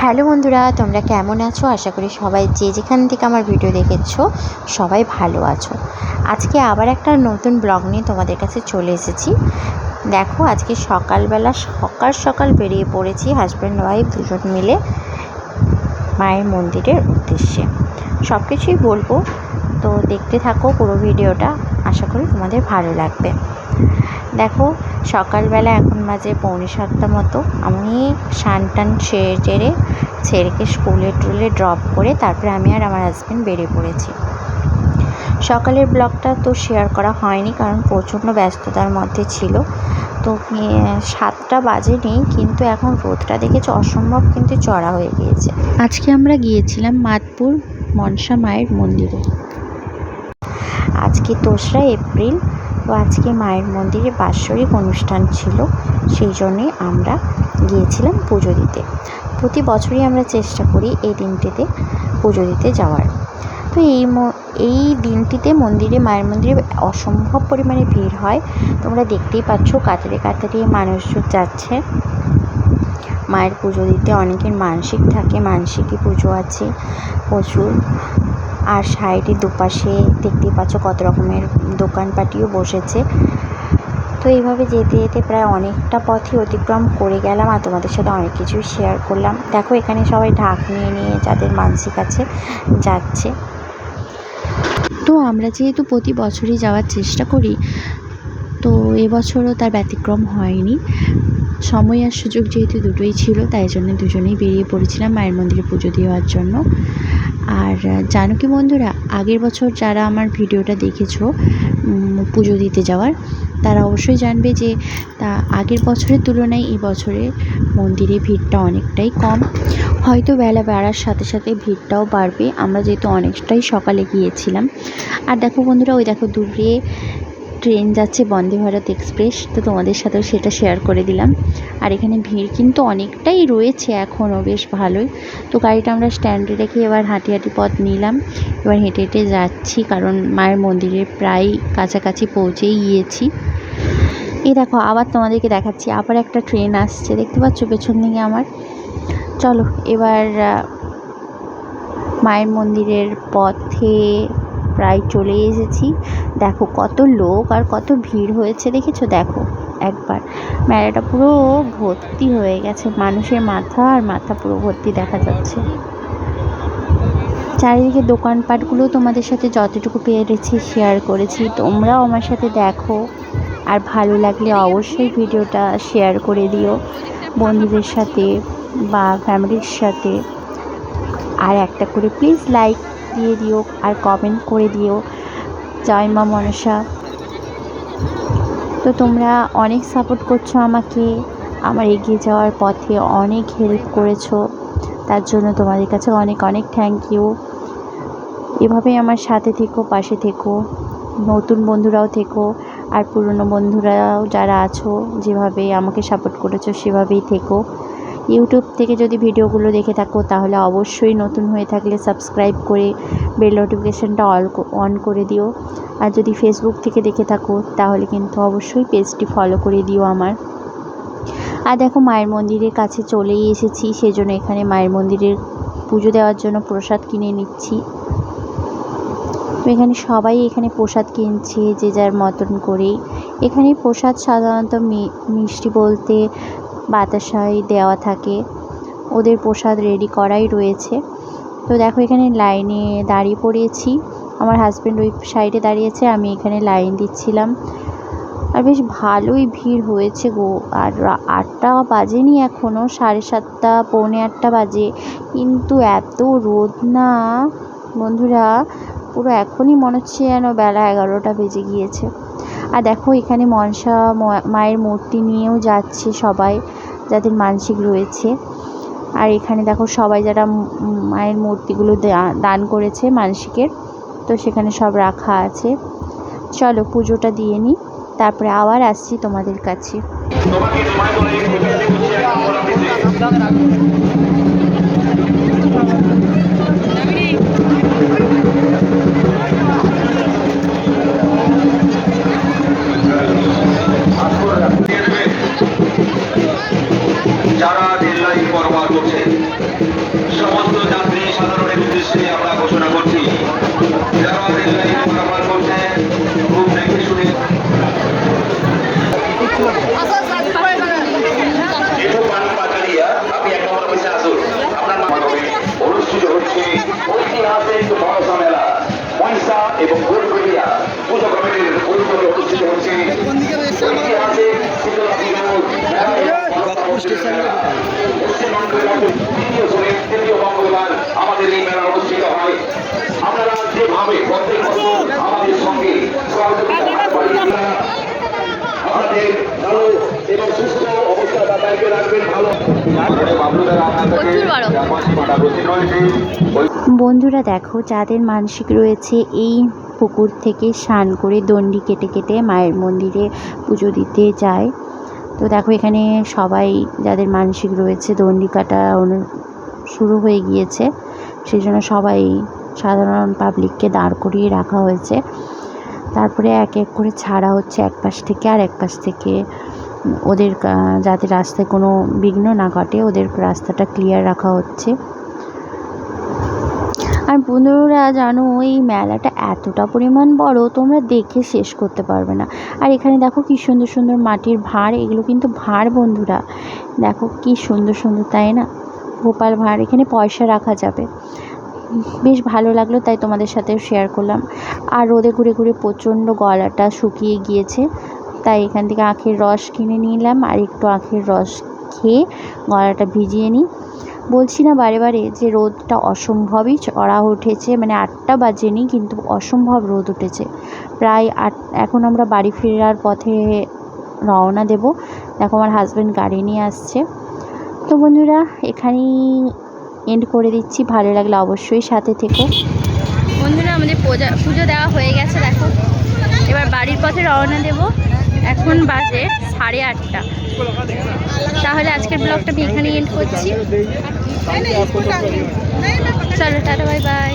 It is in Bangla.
হ্যালো বন্ধুরা, তোমরা কেমন আছো? আশা করি সবাই যে যেখান থেকে আমার ভিডিও দেখেছো সবাই ভালো আছো। আজকে আবার একটা নতুন ব্লগ নিয়ে তোমাদের কাছে চলে এসেছি। দেখো, আজকে সকালবেলা সকাল বেরিয়ে পড়েছি হাজব্যান্ড ওয়াইফ দুজন মিলে মায়ের মন্দিরের উদ্দেশ্যে। সব কিছুই বলবো, তো দেখতে থাকো পুরো ভিডিওটা, আশা করি তোমাদের ভালো লাগবে। দেখো, সকালবেলা এখন বাজে 6:45 মতো। আমি স্নান টান সেরে ছেলেকে স্কুলে ড্রপ করে তারপরে আমি আর আমার হাজব্যান্ড বেরিয়ে পড়েছি। সকালের ব্লগটা তো শেয়ার করা হয়নি, কারণ প্রচণ্ড ব্যস্ততার মধ্যে ছিল। তো 7টা বাজেনি, কিন্তু এখন রোদটা দেখেছি অসম্ভব কিন্তু চড়া হয়ে গিয়েছে। আজকে আমরা গিয়েছিলাম মাতপুর মনসা মায়ের মন্দিরে। আজকে 2রা এপ্রিল, তো আজকে মায়ের মন্দিরে বাৎসরিক অনুষ্ঠান ছিল, সেই জন্যে আমরা গিয়েছিলাম পুজো দিতে। প্রতি বছরই আমরা চেষ্টা করি এই দিনটিতে পুজো দিতে যাওয়ার। তো এই দিনটিতে মায়ের মন্দিরে অসম্ভব পরিমাণে ভিড় হয়। তোমরা দেখতেই পাচ্ছ, কাতারে মানুষজন যাচ্ছে মায়ের পুজো দিতে। অনেকের মানসিক থাকে, মানসিকই পুজো আছে প্রচুর। আর সাইডে দুপাশে দেখতেই পাচ্ছ কত রকমের দোকানপাটিও বসেছে। তো এইভাবে যেতে যেতে প্রায় অনেকটা পথই অতিক্রম করে গেলাম, আর তোমাদের সাথে অনেক কিছুই শেয়ার করলাম। দেখো, এখানে সবাই ঢাক নিয়ে যাদের মানসিক আছে যাচ্ছে। তো আমরা যেহেতু প্রতি বছরই যাওয়ার চেষ্টা করি, তো এবছরও তার ব্যতিক্রম হয়নি। সময় আর সুযোগ যেহেতু দুটোই ছিল, তাই জন্য দুজনেই বেরিয়ে পড়েছিলাম মায়ের মন্দিরে পুজো দেওয়ার জন্য। আর জানো কি বন্ধুরা, আগের বছর যারা আমার ভিডিওটা দেখেছো পুজো দিতে যাওয়ার, তারা অবশ্যই জানবে যে আগের বছরের তুলনায় এই বছরে মন্দিরে ভিড়টা অনেকটাই কম। হয়তো বেলা বাড়ার সাথে সাথে ভিড়টাও বাড়বে, আমরা যেহেতু অনেকটাই সকালে গিয়েছিলাম। আর দেখো বন্ধুরা, ওই দেখো দূরে ট্রেন যাচ্ছে, বন্দে ভারত এক্সপ্রেস, তো তোমাদের সাথেও সেটা শেয়ার করে দিলাম। আর এখানে ভিড় কিন্তু অনেকটাই রয়েছে এখনও, বেশ ভালোই। তো গাড়িটা আমরা স্ট্যান্ডে রেখে এবার হাঁটি পথ নিলাম। এবার হেঁটে হেঁটে যাচ্ছি, কারণ মায়ের মন্দিরে প্রায় কাছাকাছি পৌঁছেই গিয়েছি। এই দেখো, আবার তোমাদেরকে দেখাচ্ছি, আবার একটা ট্রেন আসছে, দেখতে পাচ্ছ পেছন দিকে আমার। চলো এবার মায়ের মন্দিরের পথে প্রায় চলে এসেছি। দেখো কত লোক আর কত ভিড় হয়েছে, দেখেছো? দেখো একবার, মেলাটা পুরো ভর্তি হয়ে গেছে, মানুষের মাথা পুরো ভর্তি দেখা যাচ্ছে। চারিদিকে দোকানপাটগুলো তোমাদের সাথে যতটুকু পেরেছি শেয়ার করেছি, তোমরাও আমার সাথে দেখো। আর ভালো লাগলে অবশ্যই ভিডিওটা শেয়ার করে দিও বন্ধুদের সাথে বা ফ্যামিলির সাথে। আর একটা করে প্লিজ লাইক দিয়ে দিও আর কমেন্ট করে দিও, জয় মা মনসা। তো তোমরা অনেক সাপোর্ট করছো আমাকে, আমার এগিয়ে যাওয়ার পথে অনেক হেল্প করেছো, তার জন্য তোমাদের কাছে অনেক অনেক থ্যাংক ইউ। এভাবেই আমার সাথে থেকো, পাশে থেকো, নতুন বন্ধুরাও থেকো, আর পুরনো বন্ধুরাও যারা আছো যেভাবে আমাকে সাপোর্ট করেছো সেভাবেই থেকো। ইউটিউব থেকে যদি ভিডিওগুলো দেখে থাকো তাহলে অবশ্যই নতুন হয়ে থাকলে সাবস্ক্রাইব করে বেল নোটিফিকেশানটা অন করে দিও। আর যদি ফেসবুক থেকে দেখে থাকো তাহলে কিন্তু অবশ্যই পেজটি ফলো করে দিও আমার। আর দেখো, মায়ের মন্দিরের কাছে চলেই এসেছি, সেজন্য এখানে মায়ের মন্দিরের পুজো দেওয়ার জন্য প্রসাদ কিনে নিচ্ছি। তো এখানে সবাই প্রসাদ কিনছে যে যার মতন করেই। এখানে প্রসাদ সাধারণত মিষ্টি বলতে বাতাসাই দেওয়া থাকে, ওদের প্রসাদ রেডি করাই রয়েছে। তো দেখো, এখানে লাইনে দাঁড়িয়ে পড়েছি, আমার হাজব্যান্ড ওই সাইডে দাঁড়িয়েছে, আমি এখানে লাইন দিচ্ছিলাম। আর বেশ ভালোই ভিড় হয়েছে গো। আর 8টা বাজেনি এখনও, 7:30 পৌনে 8টা বাজে, কিন্তু এত রোদ না বন্ধুরা, পুরো এখনই মনে হচ্ছে যেন বেলা 11টা বেজে গিয়েছে। আর দেখো, এখানে মনসা মায়ের মূর্তি নিয়েও যাচ্ছে সবাই যাদের মানসিক রয়েছে। আর এখানে দেখো সবাই যারা মায়ের মূর্তিগুলো দান করেছে মানসিকের, তো সেখানে সব রাখা আছে। চলো পুজোটা দিয়ে নিই, তারপরে আবার আসছি তোমাদের কাছে। যারা দিল্লাই পরোয়া করছেন দ্বিতীয় শ্রেণীর তৃতীয় মঙ্গলবার আমাদের এই মেলা অনুষ্ঠিত হয়। আপনারা যেভাবে প্রত্যেক বছর আমাদের সঙ্গে সহযোগিতা আপনাদের ভালো এবং সুস্থ অবস্থাটা তাইকে রাখবেন ভালো। বন্ধুরা দেখো, যাদের মানসিক রয়েছে এই পুকুর থেকে স্নান করে দণ্ডি কেটে কেটে মায়ের মন্দিরে পুজো দিতে যায়। তো দেখো এখানে সবাই যাদের মানসিক রয়েছে দণ্ডি কাটা শুরু হয়ে গিয়েছে, সেই জন্য সবাই সাধারণ পাবলিককে দাঁড় করিয়ে রাখা হয়েছে। তারপরে এক এক করে ছাড়া হচ্ছে এক পাশ থেকে আর এক পাশ থেকে, ওদের যাতে রাস্তায় কোনো বিঘ্ন না ঘটে ওদের রাস্তাটা ক্লিয়ার রাখা হচ্ছে। আর বন্ধুরা জানো, এই মেলাটা এতটা পরিমাণ বড় তোমরা দেখে শেষ করতে পারবে না। আর এখানে দেখো কি সুন্দর সুন্দর মাটির ভাঁড়, এগুলো কিন্তু ভাঁড় বন্ধুরা, দেখো কি সুন্দর সুন্দর, তাই না? গোপাল ভাঁড়, এখানে পয়সা রাখা যাবে। বেশ ভালো লাগলো, তাই তোমাদের সাথে শেয়ার করলাম। আর রোদে ঘুরে ঘুরে প্রচণ্ড গলাটা শুকিয়ে গিয়েছে, তাই এখান থেকে আখের রস কিনে নিলাম আর একটু আখের রস খেয়ে গলাটা ভিজিয়ে নিই। বলছি না বারে বারে যে রোদটা অসম্ভবই চড়া উঠেছে, মানে 8টা বাজেনি কিন্তু অসম্ভব রোদ উঠেছে। প্রায় এখন আমরা বাড়ি ফেরার পথে রওনা দেব। দেখো আমার হাজব্যান্ড গাড়ি নিয়ে আসছে। তো বন্ধুরা এখানেই এন্ড করে দিচ্ছি, ভালো লাগলে অবশ্যই সাথে থেকো। বন্ধুরা আমাদের পুজো দেওয়া হয়ে গেছে, দেখো এবার বাড়ির পথে রওনা দেব। এখন বাজে 8:30। তাহলে আজকের ব্লগটা আমি এখানেই এন্ড করছি। চলো টাটা, বাই বাই।